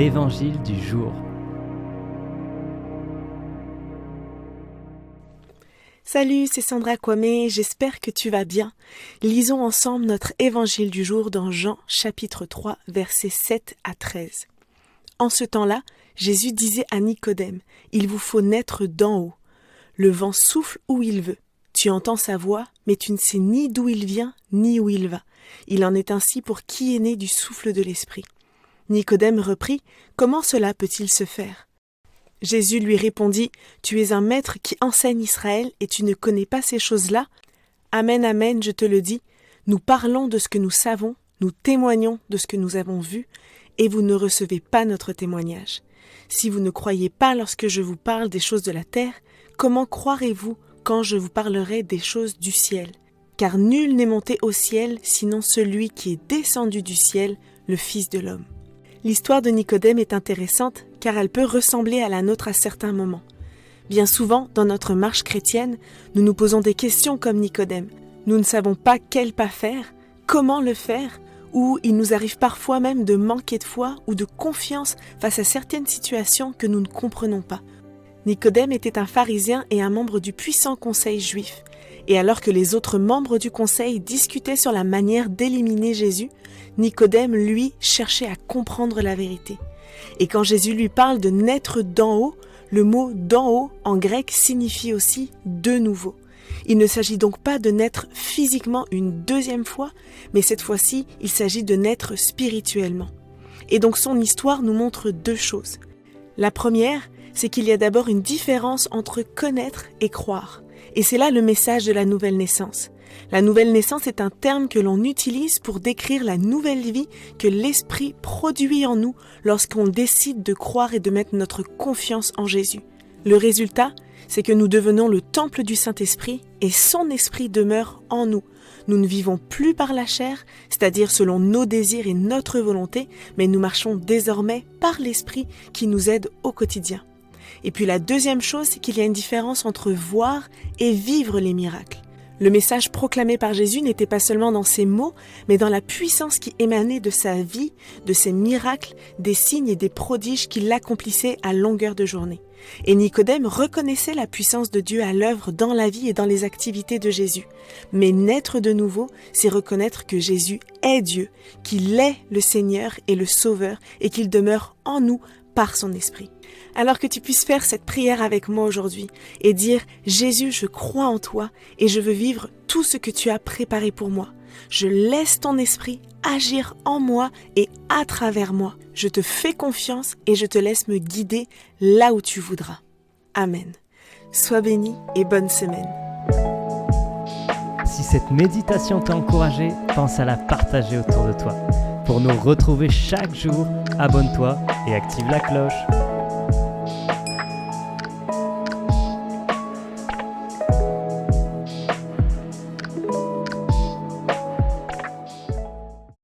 l'Évangile du jour. Salut, c'est Sandra Kwame, j'espère que tu vas bien. Lisons ensemble notre Évangile du jour dans Jean chapitre 3, versets 7 à 13. En ce temps-là, Jésus disait à Nicodème, « Il vous faut naître d'en haut. Le vent souffle où il veut. Tu entends sa voix, mais tu ne sais ni d'où il vient, ni où il va. Il en est ainsi pour qui est né du souffle de l'Esprit. » Nicodème reprit, « Comment cela peut-il se faire ?» Jésus lui répondit, « Tu es un maître qui enseigne Israël et tu ne connais pas ces choses-là ? Amen, amen, je te le dis, nous parlons de ce que nous savons, nous témoignons de ce que nous avons vu, et vous ne recevez pas notre témoignage. Si vous ne croyez pas lorsque je vous parle des choses de la terre, comment croirez-vous quand je vous parlerai des choses du ciel ? Car nul n'est monté au ciel, sinon celui qui est descendu du ciel, le Fils de l'homme. » L'histoire de Nicodème est intéressante car elle peut ressembler à la nôtre à certains moments. Bien souvent, dans notre marche chrétienne, nous nous posons des questions comme Nicodème. Nous ne savons pas quel pas faire, comment le faire, ou il nous arrive parfois même de manquer de foi ou de confiance face à certaines situations que nous ne comprenons pas. Nicodème était un pharisien et un membre du puissant conseil juif. Et alors que les autres membres du conseil discutaient sur la manière d'éliminer Jésus, Nicodème, lui, cherchait à comprendre la vérité. Et quand Jésus lui parle de naître d'en haut, le mot « d'en haut » en grec signifie aussi « de nouveau ». Il ne s'agit donc pas de naître physiquement une deuxième fois, mais cette fois-ci, il s'agit de naître spirituellement. Et donc son histoire nous montre deux choses. La première, c'est qu'il y a d'abord une différence entre connaître et croire. Et c'est là le message de la nouvelle naissance. La nouvelle naissance est un terme que l'on utilise pour décrire la nouvelle vie que l'Esprit produit en nous lorsqu'on décide de croire et de mettre notre confiance en Jésus. Le résultat, c'est que nous devenons le temple du Saint-Esprit et son Esprit demeure en nous. Nous ne vivons plus par la chair, c'est-à-dire selon nos désirs et notre volonté, mais nous marchons désormais par l'Esprit qui nous aide au quotidien. Et puis la deuxième chose, c'est qu'il y a une différence entre voir et vivre les miracles. Le message proclamé par Jésus n'était pas seulement dans ses mots, mais dans la puissance qui émanait de sa vie, de ses miracles, des signes et des prodiges qu'il accomplissait à longueur de journée. Et Nicodème reconnaissait la puissance de Dieu à l'œuvre dans la vie et dans les activités de Jésus. Mais naître de nouveau, c'est reconnaître que Jésus est Dieu, qu'il est le Seigneur et le Sauveur et qu'il demeure en nous par son Esprit. Alors que tu puisses faire cette prière avec moi aujourd'hui et dire « Jésus, je crois en toi et je veux vivre tout ce que tu as préparé pour moi. Je laisse ton esprit agir en moi et à travers moi. Je te fais confiance et je te laisse me guider là où tu voudras. Amen. Sois béni et bonne semaine. » Si cette méditation t'a encouragé, pense à la partager autour de toi. Pour nous retrouver chaque jour, abonne-toi et active la cloche.